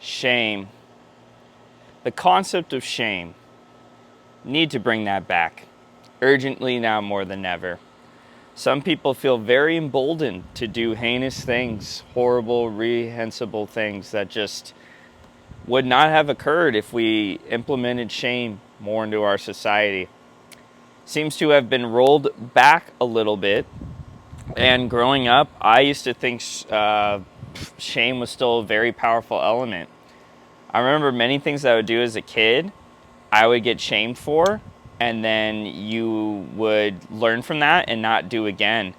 Shame. The concept of shame. Need to bring that back. Urgently now more than ever. Some people feel very emboldened to do heinous things, horrible, reprehensible things that just would not have occurred if we implemented shame more into our society. Seems to have been rolled back a little bit. And growing up, I used to think shame was still a very powerful element. I remember many things that I would do as a kid, I would get shamed for, and then you would learn from that and not do again.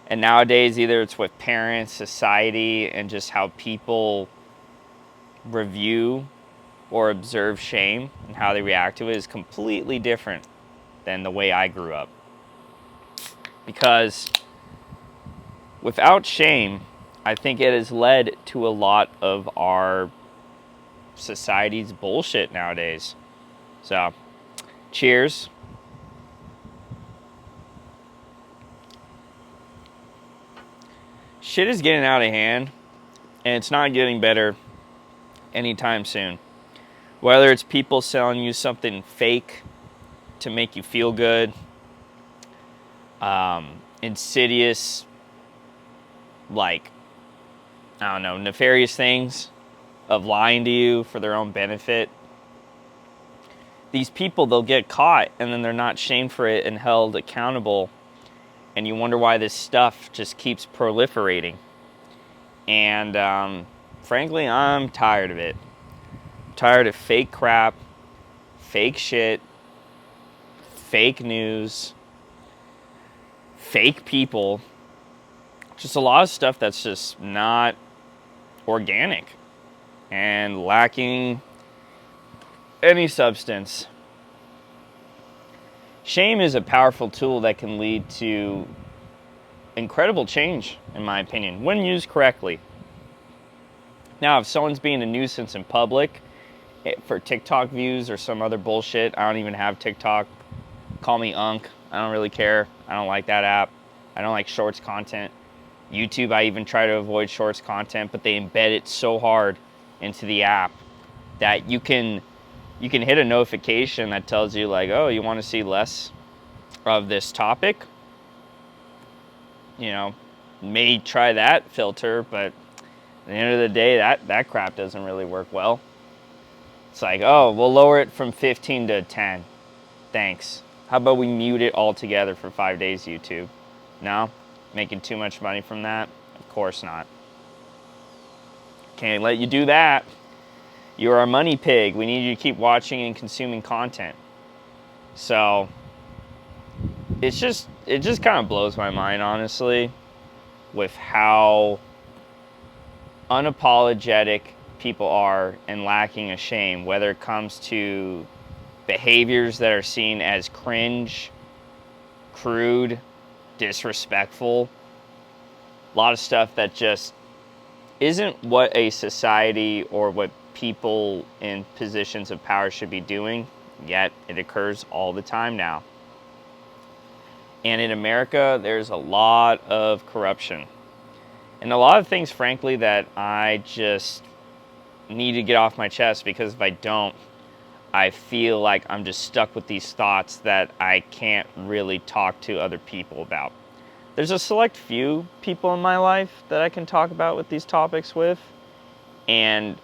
And nowadays, either it's with parents, society, and just how people review or observe shame and how they react to it is completely different than the way I grew up. Because without shame, I think it has led to a lot of our society's bullshit nowadays. So, cheers. Shit is getting out of hand, and it's not getting better anytime soon. Whether it's people selling you something fake to make you feel good, insidious, like, I don't know, nefarious things of lying to you for their own benefit. These people, they'll get caught and then they're not shamed for it and held accountable. And you wonder why this stuff just keeps proliferating. And frankly, I'm tired of it. I'm tired of fake crap, fake shit, fake news, fake people. Just a lot of stuff that's just not organic and lacking any substance. Shame is a powerful tool that can lead to incredible change, in my opinion, when used correctly. Now, if someone's being a nuisance in public for TikTok views or some other bullshit, I don't even have TikTok. Call me Unk. I don't really care. I don't like that app. I don't like shorts content. YouTube, I even try to avoid shorts content, but they embed it so hard into the app that you can hit a notification that tells you like, oh, you want to see less of this topic? You know, may try that filter, but at the end of the day, that crap doesn't really work well. It's like, oh, we'll lower it from 15 to 10. Thanks. How about we mute it altogether for 5 days, YouTube? No? Making too much money from that? Of course not. Can't let you do that. You're our money pig. We need you to keep watching and consuming content. So it just kind of blows my mind, honestly, with how unapologetic people are and lacking a shame, whether it comes to behaviors that are seen as cringe, crude, disrespectful. A lot of stuff that just isn't what a society or what people in positions of power should be doing, yet it occurs all the time now. And in America, there's a lot of corruption. And a lot of things, frankly, that I just need to get off my chest, because if I don't, I feel like I'm just stuck with these thoughts that I can't really talk to other people about. There's a select few people in my life that I can talk about with these topics with, and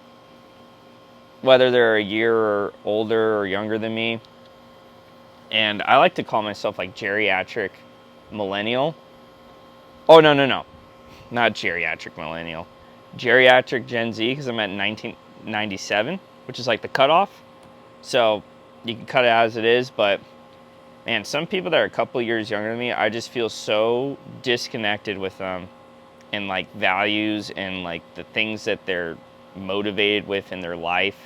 whether they're a year or older or younger than me, and I like to call myself like geriatric millennial. Oh, no, not geriatric millennial. Geriatric Gen Z, because I'm at 1997, which is like the cutoff. So you can cut it out as it is, but man, some people that are a couple years younger than me, I just feel so disconnected with them and like values and like the things that they're motivated with in their life.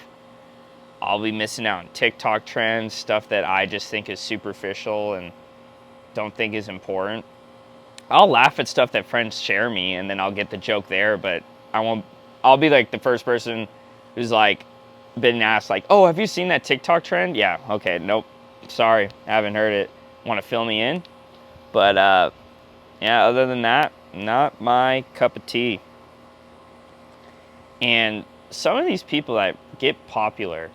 I'll be missing out on TikTok trends, stuff that I just think is superficial and don't think is important. I'll laugh at stuff that friends share me and then I'll get the joke there, but I'll be like the first person who's like been asked like, oh, have you seen that TikTok trend? Yeah, okay, nope, sorry, I haven't heard it. Want to fill me in? But yeah, other than that, not my cup of tea. And some of these people that get popular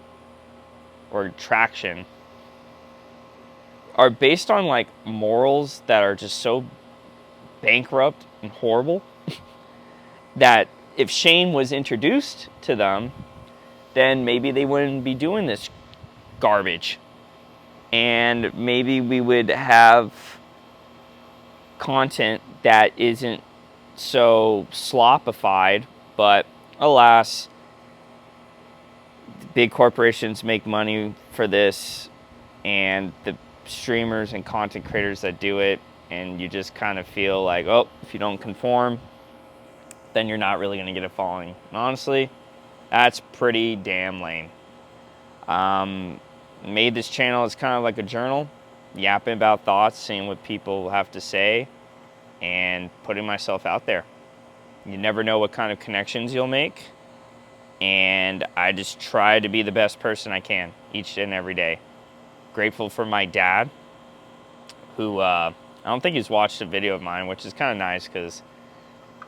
or traction are based on like morals that are just so bankrupt and horrible that if shame was introduced to them, then maybe they wouldn't be doing this garbage. And maybe we would have content that isn't so slopified, but alas, big corporations make money for this, and the streamers and content creators that do it, and you just kind of feel like, oh, if you don't conform, then you're not really going to get a following. And honestly, that's pretty damn lame. Made this channel as kind of like a journal, yapping about thoughts, seeing what people have to say, and putting myself out there. You never know what kind of connections you'll make, and I just try to be the best person I can each and every day. Grateful for my dad, who I don't think he's watched a video of mine, which is kind of nice because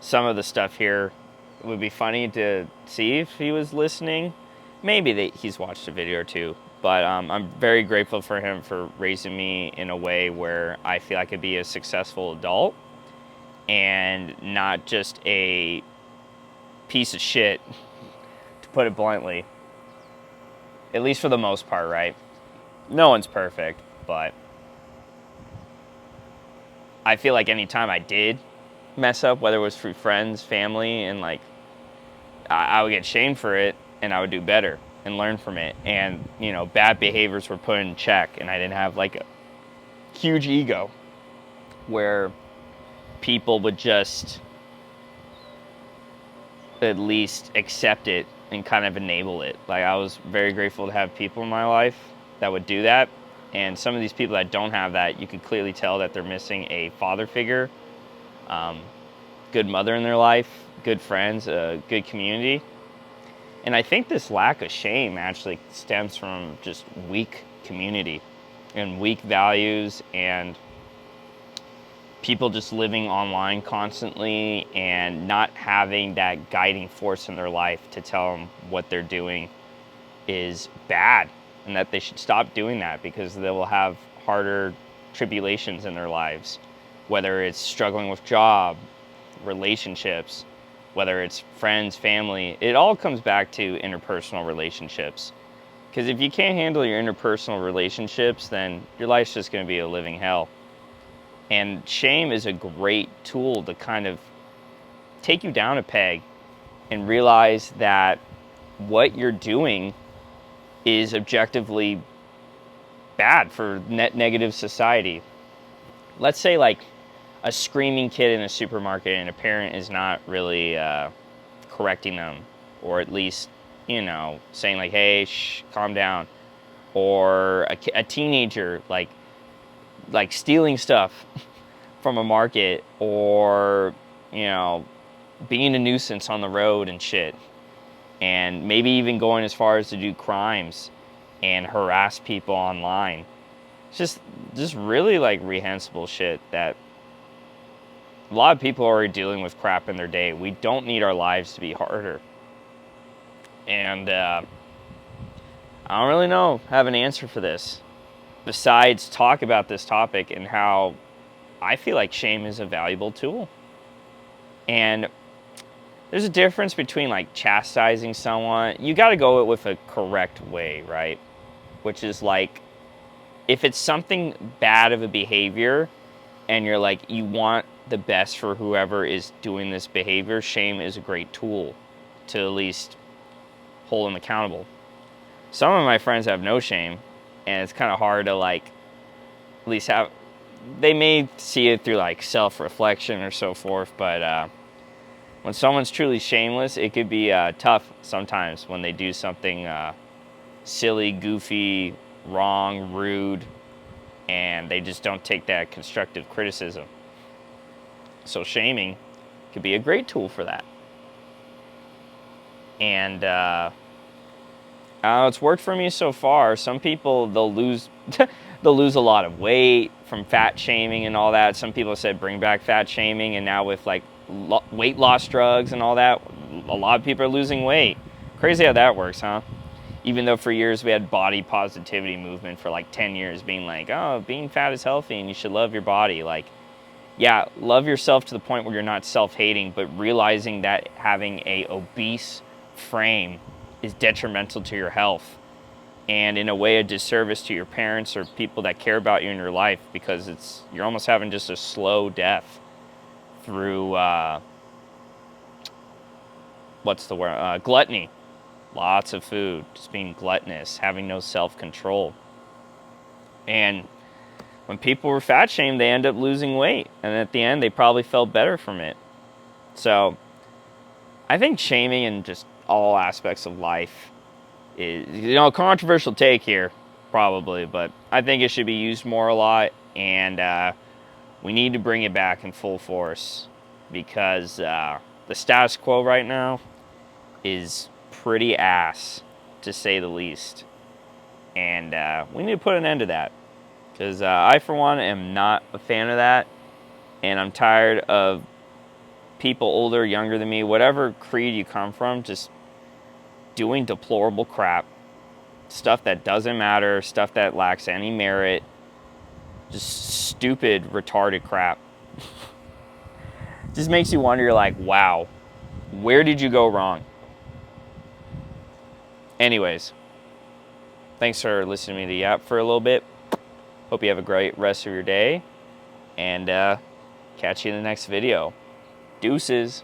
some of the stuff here would be funny to see if he was listening. Maybe he's watched a video or two, but I'm very grateful for him for raising me in a way where I feel I could be a successful adult and not just a piece of shit, to put it bluntly. At least for the most part, right? No one's perfect, but I feel like anytime I did mess up, whether it was through friends, family, and like, I would get shamed for it, and I would do better and learn from it. And, you know, bad behaviors were put in check, and I didn't have like a huge ego where people would just at least accept it and kind of enable it. Like, I was very grateful to have people in my life that would do that. And some of these people that don't have that, you could clearly tell that they're missing a father figure, good mother in their life, good friends, a good community. And I think this lack of shame actually stems from just weak community and weak values, and people just living online constantly and not having that guiding force in their life to tell them what they're doing is bad, and that they should stop doing that because they will have harder tribulations in their lives, whether it's struggling with job, relationships, whether it's friends, family. It all comes back to interpersonal relationships. Because if you can't handle your interpersonal relationships, then your life's just going to be a living hell. And shame is a great tool to kind of take you down a peg and realize that what you're doing is objectively bad for negative society. Let's say like a screaming kid in a supermarket and a parent is not really correcting them, or at least, you know, saying like, hey, shh, calm down. Or a teenager like stealing stuff from a market, or, you know, being a nuisance on the road and shit. And maybe even going as far as to do crimes and harass people online. It's just really like reprehensible shit that a lot of people are already dealing with crap in their day. We don't need our lives to be harder. And I don't really have an answer for this, besides talk about this topic and how I feel like shame is a valuable tool. And there's a difference between like chastising someone. You got to go with a correct way, right? Which is like, if it's something bad of a behavior and you're like, you want the best for whoever is doing this behavior, shame is a great tool to at least hold them accountable. Some of my friends have no shame, and it's kind of hard to like at least have, they may see it through like self-reflection or so forth, but when someone's truly shameless, it could be tough sometimes when they do something silly, goofy, wrong, rude, and they just don't take that constructive criticism. So shaming could be a great tool for that. And it's worked for me so far. Some people, they'll lose they'll lose a lot of weight from fat shaming and all that. Some people said bring back fat shaming, and now with like weight loss drugs and all that, a lot of people are losing weight. Crazy how that works, huh? Even though for years we had body positivity movement for like 10 years being like, oh, being fat is healthy and you should love your body. Like, yeah, love yourself to the point where you're not self-hating, but realizing that having a obese frame is detrimental to your health and in a way a disservice to your parents or people that care about you in your life, because you're almost having just a slow death through what's the word? Gluttony. Lots of food, just being gluttonous, having no self-control. And when people were fat shamed, they end up losing weight. And at the end, they probably felt better from it. So I think shaming in just all aspects of life is, a controversial take here, probably. But I think it should be used more a lot. And we need to bring it back in full force. Because the status quo right now is pretty ass, to say the least. And we need to put an end to that. Because I, for one, am not a fan of that. And I'm tired of people older, younger than me, whatever creed you come from, just doing deplorable crap. Stuff that doesn't matter, stuff that lacks any merit. Just stupid, retarded crap. Just makes you wonder, like, wow, where did you go wrong? Anyways, thanks for listening to me yap for a little bit. Hope you have a great rest of your day, and catch you in the next video. Deuces.